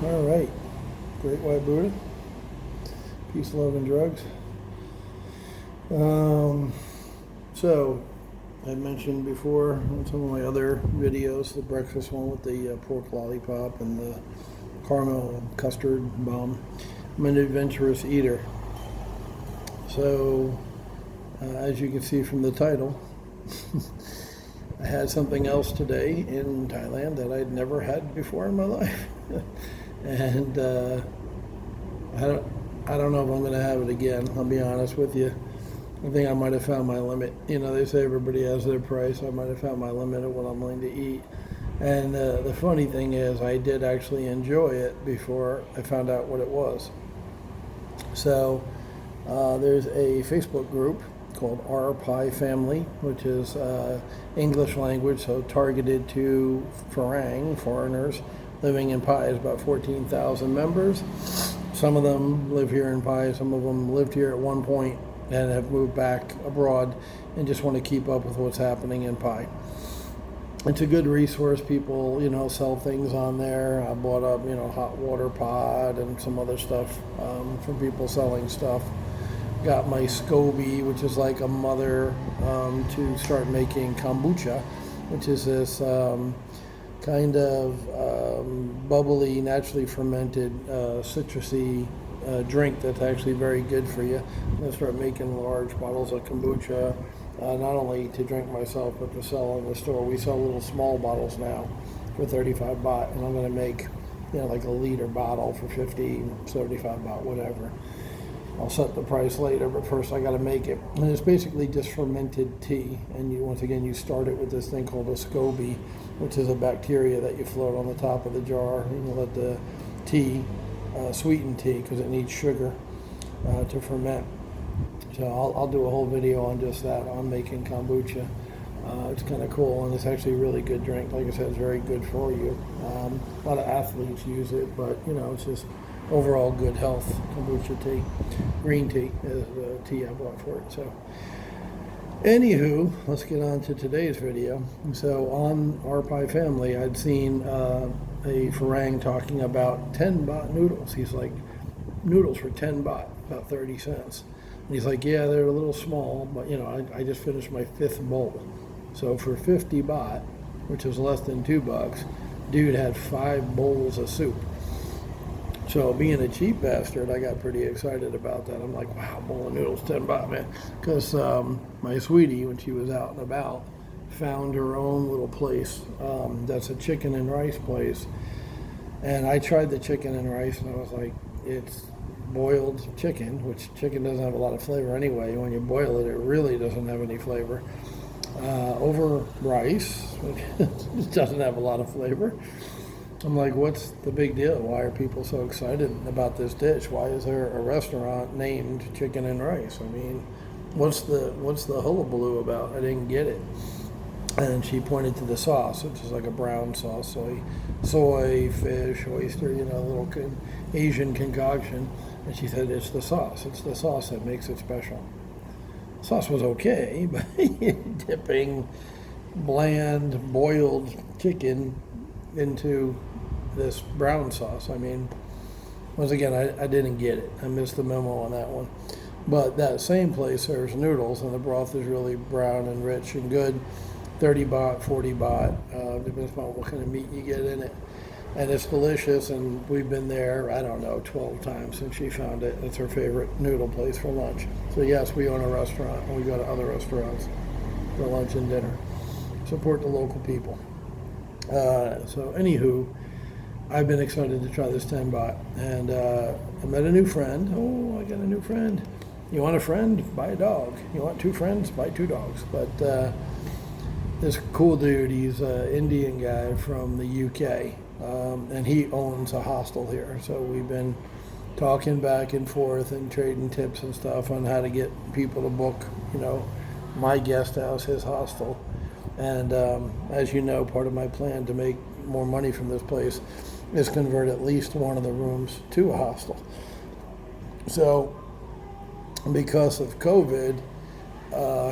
All right. Great White Buddha. Peace, love, and drugs. So, I mentioned before in some of my other videos, the breakfast one with the pork lollipop and the caramel custard bomb. I'm an adventurous eater. So, as you can see from the title, I had something else today in Thailand that I'd never had before in my life. And I don't know if I'm going to have it again, I'll be honest with you. I think I might have found my limit. You know, they say everybody has their price. I might have found my limit of what I'm willing to eat. And the funny thing is, I did actually enjoy it before I found out what it was. So there's a Facebook group called Our Pie Family, which is English language, so targeted to foreigners living in Pai. Is about 14,000 members. Some of them live here in Pai, some of them lived here at one point and have moved back abroad and just want to keep up with what's happening in Pai. It's a good resource. People, sell things on there. I bought up, hot water pot and some other stuff from people selling stuff. Got my SCOBY, which is like a mother to start making kombucha, which is this kind of bubbly, naturally fermented, citrusy drink that's actually very good for you. I'm going to start making large bottles of kombucha, not only to drink myself, but to sell in the store. We sell little small bottles now for 35 baht, and I'm going to make, like a liter bottle for 50, 75 baht, whatever. I'll set the price later, but first I got to make it. And it's basically just fermented tea. And once again, you start it with this thing called a SCOBY, which is a bacteria that you float on the top of the jar. And you let the tea, sweetened tea, because it needs sugar to ferment. So I'll do a whole video on just that, on making kombucha. It's kind of cool, and it's actually a really good drink. Like I said, it's very good for you. A lot of athletes use it, but it's just overall good health. Kombucha tea, green tea is the tea I bought for it. So anywho, let's get on to today's video. So on Our Pie Family, I'd seen a Farang talking about 10 baht noodles. He's like, noodles for 10 baht, about 30 cents. And he's like, yeah, they're a little small, but I just finished my 5th bowl. So for 50 baht, which is less than $2, dude had 5 bowls of soup. So being a cheap bastard, I got pretty excited about that. I'm like, wow, bowl of noodles, 10 baht, man. Because my sweetie, when she was out and about, found her own little place that's a chicken and rice place. And I tried the chicken and rice, and I was like, it's boiled chicken, which chicken doesn't have a lot of flavor anyway. When you boil it, it really doesn't have any flavor. Over rice, which doesn't have a lot of flavor. I'm like, what's the big deal? Why are people so excited about this dish? Why is there a restaurant named Chicken and Rice? I mean, what's the hullabaloo about? I didn't get it. And she pointed to the sauce, which is like a brown sauce, soy, fish, oyster, a little Asian concoction. And she said, it's the sauce. It's the sauce that makes it special. The sauce was okay, but dipping bland, boiled chicken into this brown sauce. I mean, once again, I didn't get it. I missed the memo on that one. But that same place serves noodles, and the broth is really brown and rich and good. 30 baht, 40 baht, depends upon what kind of meat you get in it. And it's delicious, and we've been there, 12 times since she found it. It's her favorite noodle place for lunch. So yes, we own a restaurant, and we go to other restaurants for lunch and dinner. Support the local people. So anywho, I've been excited to try this 10 baht, and I met a new friend. Oh, I got a new friend. You want a friend? Buy a dog. You want 2 friends? Buy 2 dogs. But this cool dude, he's an Indian guy from the UK, and he owns a hostel here. So we've been talking back and forth and trading tips and stuff on how to get people to book, my guest house, his hostel. And as you know, part of my plan to make more money from this place is convert at least one of the rooms to a hostel. So because of COVID,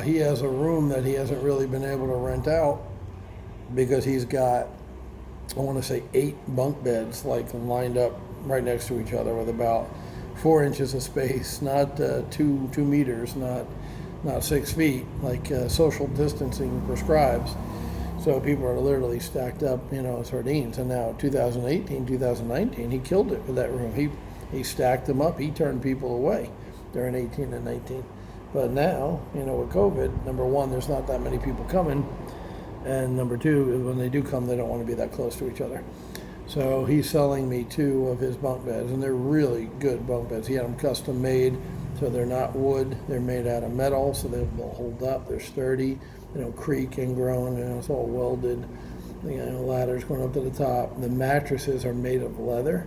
he has a room that he hasn't really been able to rent out because he's got I want to say 8 bunk beds like lined up right next to each other with about 4 inches of space, not 2 meters, not 6 feet like social distancing prescribes. So people are literally stacked up, sardines. And now 2018, 2019, he killed it with that room. He stacked them up. He turned people away during 18 and 19. But now, with COVID, number one, there's not that many people coming. And number two, when they do come, they don't want to be that close to each other. So he's selling me 2 of his bunk beds, and they're really good bunk beds. He had them custom made, so they're not wood. They're made out of metal, so they'll hold up. They're sturdy. They don't creak and groan. It's all welded. Ladders going up to the top. The mattresses are made of leather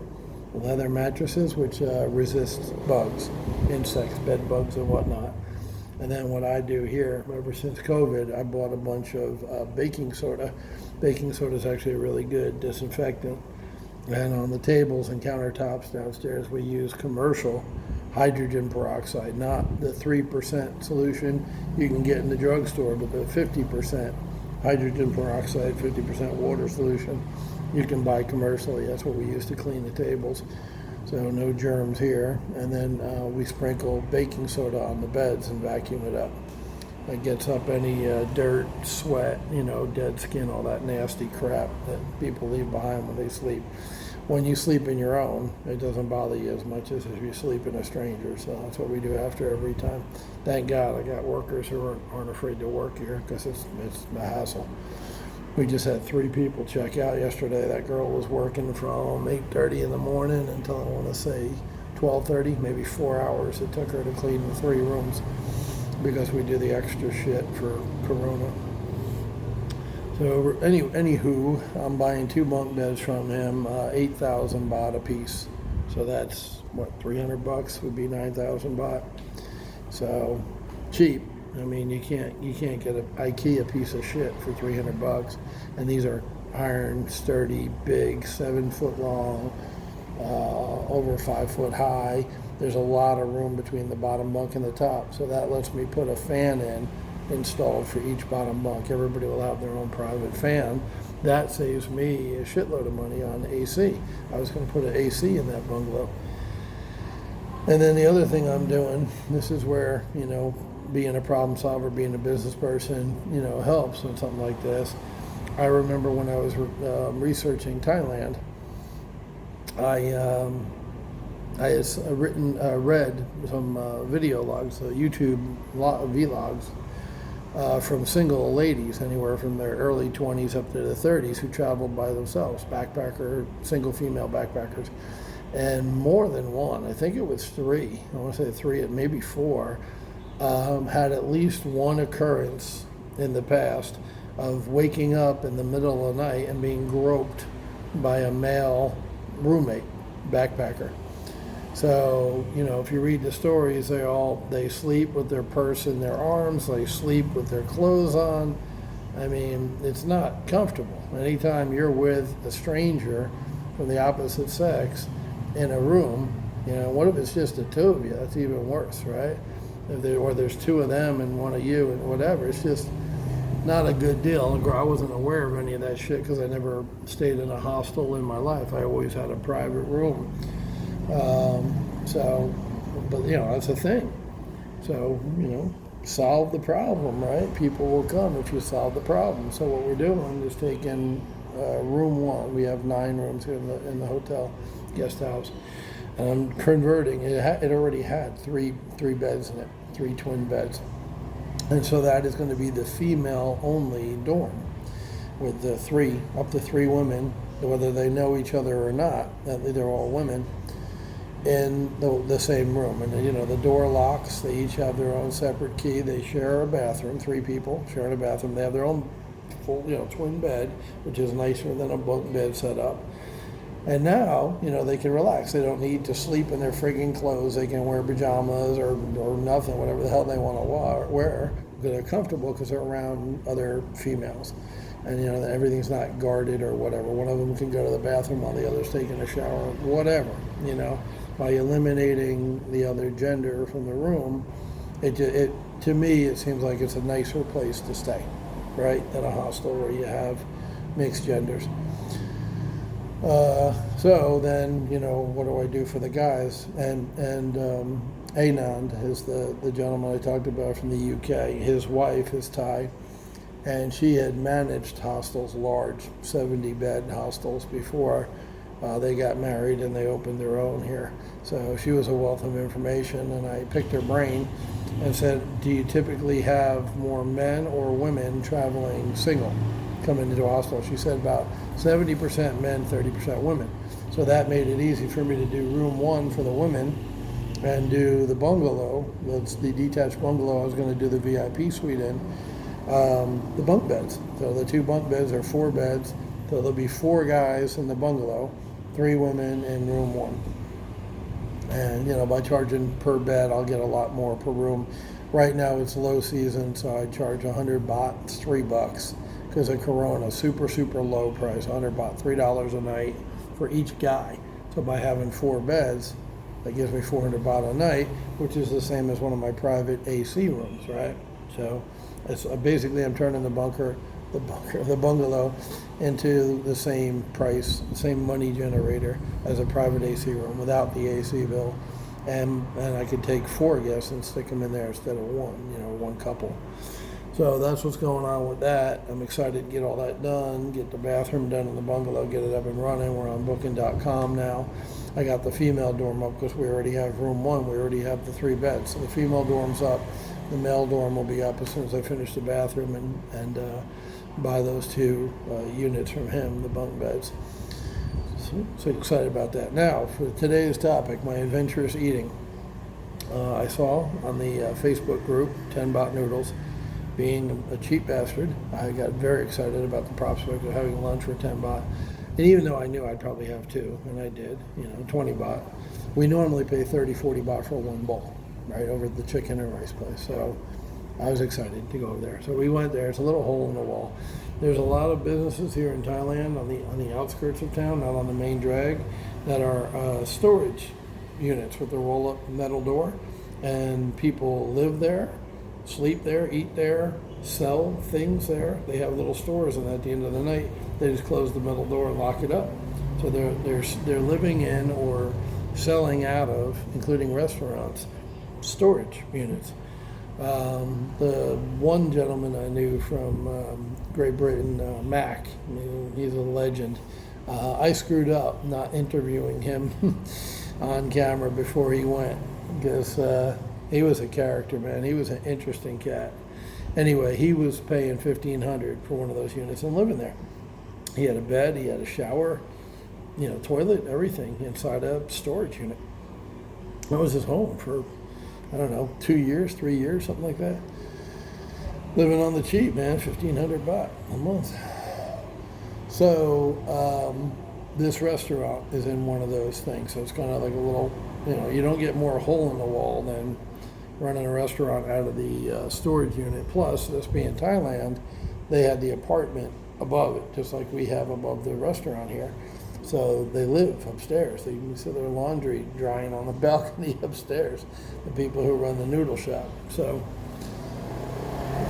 mattresses, which resist bugs, insects, bed bugs, and whatnot. And then what I do here, ever since COVID, I bought a bunch of baking soda. Baking soda is actually a really good disinfectant. And on the tables and countertops downstairs, we use commercial hydrogen peroxide, not the 3% solution you can get in the drugstore, but the 50% hydrogen peroxide, 50% water solution you can buy commercially. That's what we use to clean the tables. So no germs here. And then we sprinkle baking soda on the beds and vacuum it up. It gets up any dirt, sweat, dead skin, all that nasty crap that people leave behind when they sleep. When you sleep in your own, it doesn't bother you as much as if you sleep in a stranger. So that's what we do after every time. Thank God I got workers who aren't afraid to work here, because it's a hassle. We just had 3 people check out yesterday. That girl was working from 8:30 in the morning until, I want to say, 12:30, maybe 4 hours it took her to clean the 3 rooms, because we do the extra shit for Corona. So anywho, I'm buying 2 bunk beds from him, 8,000 baht a piece. So that's what, $300 would be 9,000 baht. So cheap. I mean, you can't get an IKEA piece of shit for $300. And these are iron, sturdy, big, 7 foot long, over 5 foot high. There's a lot of room between the bottom bunk and the top, so that lets me put a fan installed for each bottom bunk. Everybody will have their own private fan. That saves me a shitload of money on AC. I was going to put an AC in that bungalow. And then the other thing I'm doing, this is where, being a problem solver, being a business person, helps in something like this. I remember when I was researching Thailand, I had read some video logs, YouTube vlogs from single ladies, anywhere from their early 20s up to the 30s, who traveled by themselves, single female backpackers. And more than one, I think it was 3, I want to say 3, maybe 4, had at least one occurrence in the past of waking up in the middle of the night and being groped by a male roommate, backpacker. So, if you read the stories, they sleep with their purse in their arms, they sleep with their clothes on. I mean, it's not comfortable. Anytime you're with a stranger from the opposite sex in a room, what if it's just the 2 of you? That's even worse, right? Or there's 2 of them and 1 of you and whatever. It's just not a good deal. I wasn't aware of any of that shit because I never stayed in a hostel in my life. I always had a private room. But that's a thing. So, solve the problem, right? People will come if you solve the problem. So what we're doing is taking room 1. We have 9 rooms here in the hotel guest house. And I'm converting. It already had three beds in it, 3 twin beds. And so that is going to be the female-only dorm with up to 3 women, whether they know each other or not. They're all women in the same room. And the door locks. They each have their own separate key. They share a bathroom. 3 people sharing a bathroom. They have their own full, twin bed, which is nicer than a bunk bed setup. And now, they can relax. They don't need to sleep in their frigging clothes. They can wear pajamas or nothing, whatever the hell they want to wear. They're comfortable because they're around other females. And, everything's not guarded or whatever. One of them can go to the bathroom while the other's taking a shower, whatever, By eliminating the other gender from the room, it to me, it seems like it's a nicer place to stay, right, than a hostel where you have mixed genders. So then, what do I do for the guys? And Anand is the gentleman I talked about from the UK. His wife is Thai, and she had managed hostels, large 70-bed hostels before they got married and they opened their own here. So she was a wealth of information, and I picked her brain and said, do you typically have more men or women traveling single coming into a hostel? She said about 70% men, 30% women. So that made it easy for me to do room 1 for the women and do the bungalow. That's the detached bungalow I was going to do the VIP suite in. The bunk beds. So the 2 bunk beds are 4 beds. So there'll be 4 guys in the bungalow, 3 women in room 1. And by charging per bed, I'll get a lot more per room. Right now it's low season, so I charge 100 baht, it's $3 because of Corona, super low price, 100 baht, $3 a night for each guy. So by having 4 beds, that gives me 400 baht a night, which is the same as one of my private AC rooms, right? So it's basically I'm turning the bungalow into the same price, same money generator as a private AC room without the AC bill, and I could take 4 guests and stick them in there instead of one couple. So that's what's going on with that. I'm excited to get all that done, get the bathroom done in the bungalow, get it up and running. We're on booking.com now. I got the female dorm up because we already have room 1. We already have the 3 beds. So the female dorm's up. The male dorm will be up as soon as I finish the bathroom and buy those 2 units from him, the bunk beds. So excited about that. Now, for today's topic, my adventurous eating. I saw on the Facebook group, 10 baht noodles. Being a cheap bastard, I got very excited about the prospect of having lunch for 10 baht. And even though I knew I'd probably have 2, and I did, 20 baht. We normally pay 30, 40 baht for 1 bowl, right, over at the chicken and rice place. So I was excited to go over there. So we went there. It's a little hole in the wall. There's a lot of businesses here in Thailand on the outskirts of town, not on the main drag, that are storage units with a roll-up metal door. And people live there, sleep there, eat there, sell things there. They have little stores, and at the end of the night, they just close the metal door and lock it up. So they're living in or selling out of, including restaurants, storage units. The one gentleman I knew from Great Britain, Mac, he's a legend. I screwed up not interviewing him on camera before he went because he was a character, man. He was an interesting cat. Anyway, he was paying 1,500 for one of those units and living there. He had a bed, he had a shower, toilet, everything inside a storage unit. That was his home for, 2 years, 3 years, something like that. Living on the cheap, man, 1,500 baht a month. So this restaurant is in one of those things. So it's kind of like a little, you don't get more hole in the wall than running a restaurant out of the storage unit. Plus, this being Thailand, they had the apartment above it, just like we have above the restaurant here. So they live upstairs. They can see their laundry drying on the balcony upstairs, the people who run the noodle shop. So,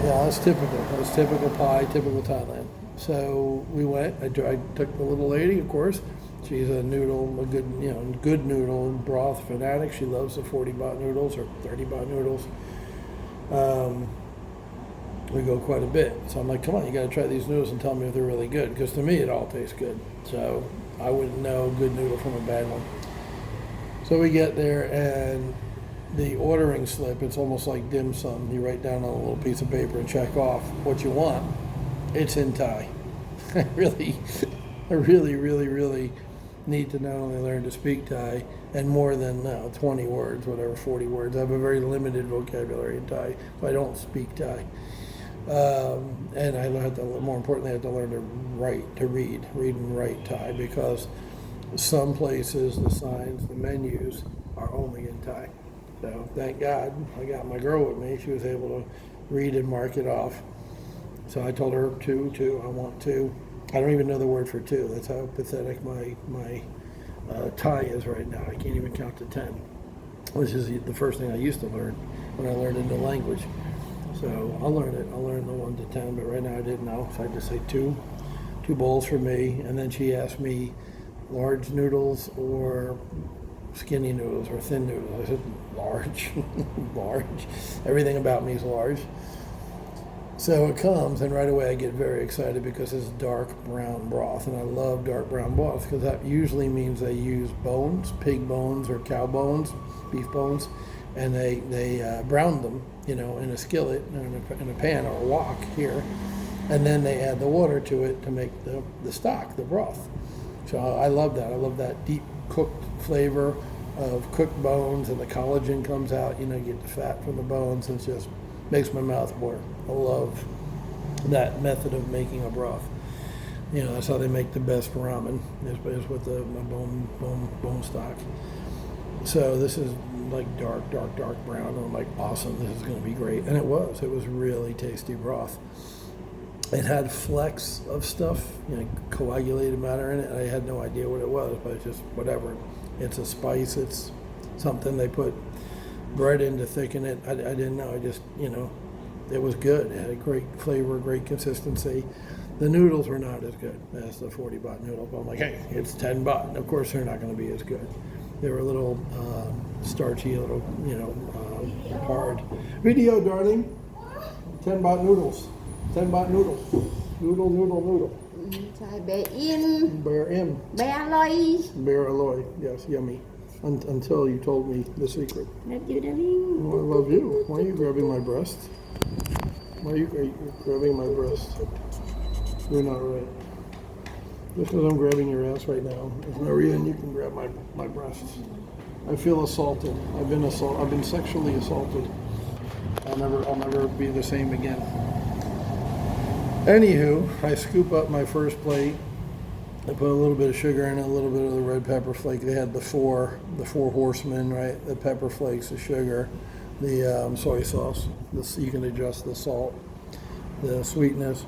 yeah, that's typical. That's typical Pai, typical Thailand. So we went. I took the little lady, of course. She's a good noodle broth fanatic. She loves the 40 baht noodles or 30 baht noodles. We go quite a bit. So I'm like, come on, you got to try these noodles and tell me if they're really good. Because to me, it all tastes good. So I wouldn't know a good noodle from a bad one. So we get there, and the ordering slip, it's almost like dim sum. You write down on a little piece of paper and check off what you want. It's in Thai. I really need to not only learn to speak Thai and more than 20 words, 40 words. I have a very limited vocabulary in Thai, so I don't speak Thai. And more importantly, I have to learn to read and write Thai, because some places, the signs, the menus are only in Thai. So thank God I got my girl with me. She was able to read and mark it off. So I told her two, I want 2. I don't even know the word for 2. That's how pathetic my Thai is right now. I can't even count to 10, which is the first thing I used to learn when I learned a new language. So I'll learn it. I'll learn the 1 to 10, but right now I didn't know. So I just say 2 bowls for me. And then she asked me large noodles or skinny noodles or thin noodles. I said large, large. Everything about me is large. So it comes, and right away I get very excited because it's dark brown broth, and I love dark brown broth because that usually means they use bones, pig bones or cow bones, beef bones, and they brown them, in a skillet or in a pan or a wok here, and then they add the water to it to make the stock, the broth. So I love that. I love that deep cooked flavor of cooked bones, and the collagen comes out. You get the fat from the bones, and it just makes my mouth water. I love that method of making a broth. That's how they make the best ramen, is with the bone stock. So this is like dark brown, and I'm like, awesome, this is going to be great. And it was really tasty broth. It had flecks of stuff, coagulated matter in it. I had no idea what it was, but it's just whatever. It's a spice, it's something they put bread in to thicken it. I didn't know, it was good. It had a great flavor, great consistency. The noodles were not as good as the 40 baht noodle, but I'm like, hey, it's 10 baht. Of course they're not going to be as good. They were a little starchy, a little, hard. Video, darling. 10 baht noodles. 10 baht noodles. Noodle. Chai bear in. Bear in. Bear alloy. Bear alloy. Yes, yummy. Until you told me the secret. Love you, darling. Oh, I love you. Why are you grabbing my breast? Why are you grabbing my breast? You're not right. Just because I'm grabbing your ass right now, there's no reason you can grab my breasts. I feel assaulted. I've been sexually assaulted. I'll never be the same again. Anywho, I scoop up my first plate. I put a little bit of sugar in it, a little bit of the red pepper flake. They had the four horsemen, right? The pepper flakes, the sugar, the soy sauce. You can adjust the salt, the sweetness,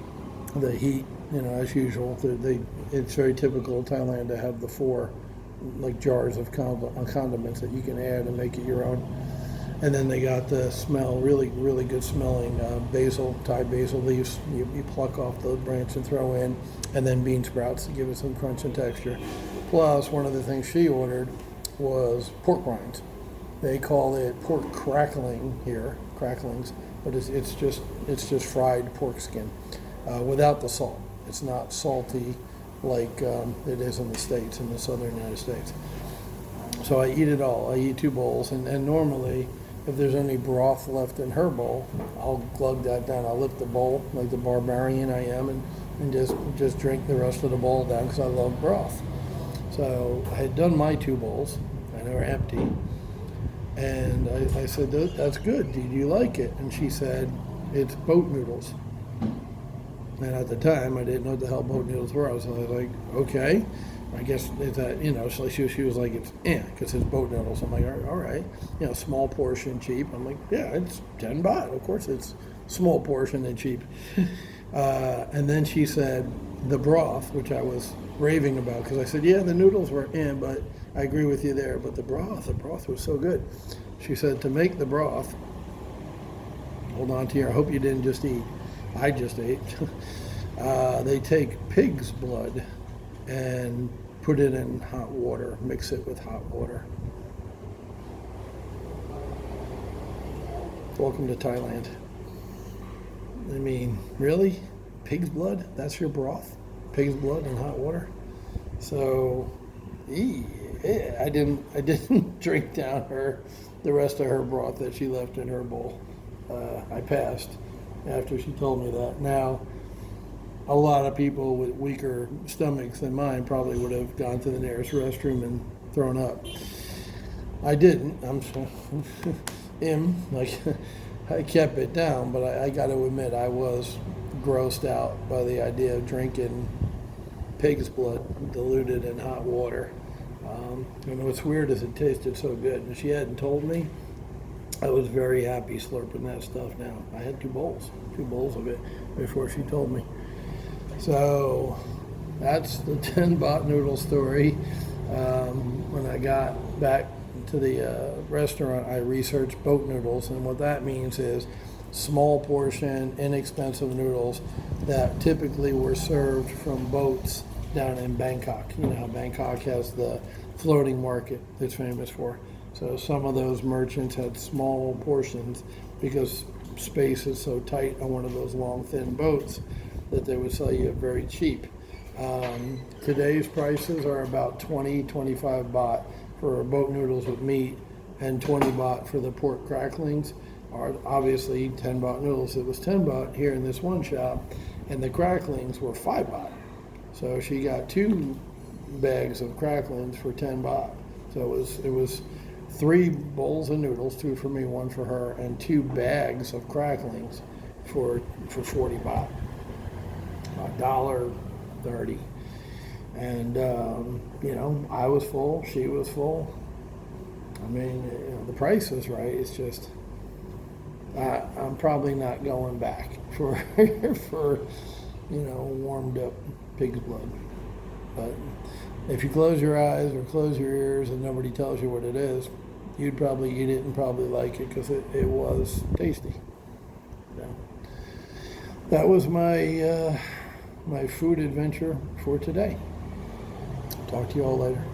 the heat. As usual. It's very typical of Thailand to have the four jars of condiments that you can add and make it your own. And then they got the smell, really, really good smelling basil, Thai basil leaves. You pluck off the branch and throw in, and then bean sprouts to give it some crunch and texture. Plus, one of the things she ordered was pork rinds. They call it pork crackling here, cracklings, but it's just fried pork skin without the salt. It's not salty like it is in the States, in the southern United States. So I eat it all. I eat 2 bowls, and normally, if there's any broth left in her bowl, I'll glug that down. I'll lift the bowl like the barbarian I am, and just drink the rest of the bowl down because I love broth. So I had done my 2 bowls, and they were empty. And I said, that's good. Did you like it? And she said, it's boat noodles. And at the time, I didn't know what the hell boat noodles were. I was like, okay. I guess it's that, so she was like, it's because it's boat noodles. I'm like, all right, small portion, cheap. I'm like, yeah, it's 10 baht. Of course it's small portion and cheap. And then she said the broth, which I was raving about, because I said, yeah, the noodles were but I agree with you there. But the broth was so good. She said to make the broth, hold on to your, I hope you didn't just eat. I just ate. They take pig's blood and put it in hot water, mix it with hot water. Welcome to Thailand. I mean, really? Pig's blood? That's your broth? Pig's blood and hot water? So, I didn't drink down the rest of her broth that she left in her bowl. I passed after she told me that. Now, a lot of people with weaker stomachs than mine probably would have gone to the nearest restroom and thrown up. I didn't. I kept it down, but I got to admit I was grossed out by the idea of drinking pig's blood diluted in hot water. And what's weird is it tasted so good. And if she hadn't told me, I was very happy slurping that stuff down. I had 2 bowls of it before she told me. So that's the 10 baht noodle story. When I got back to the restaurant, I researched boat noodles, and what that means is small portion, inexpensive noodles that typically were served from boats down in Bangkok. You know how Bangkok has the floating market it's famous for. So some of those merchants had small portions because space is so tight on one of those long, thin boats that they would sell you very cheap. Today's prices are about 20, 25 baht for boat noodles with meat and 20 baht for the pork cracklings. Are obviously 10 baht noodles. It was 10 baht here in this one shop, and the cracklings were 5 baht. So she got 2 bags of cracklings for 10 baht. So it was 3 bowls of noodles, 2 for me, 1 for her, and 2 bags of cracklings for 40 baht, $1.30. And you know, I was full, she was full. I mean, you know, the price was right. It's just I'm probably not going back for for warmed up pig's blood. But if you close your eyes or close your ears and nobody tells you what it is, you'd probably eat it and probably like it because it was tasty. So that was my my food adventure for today. Talk to you all later.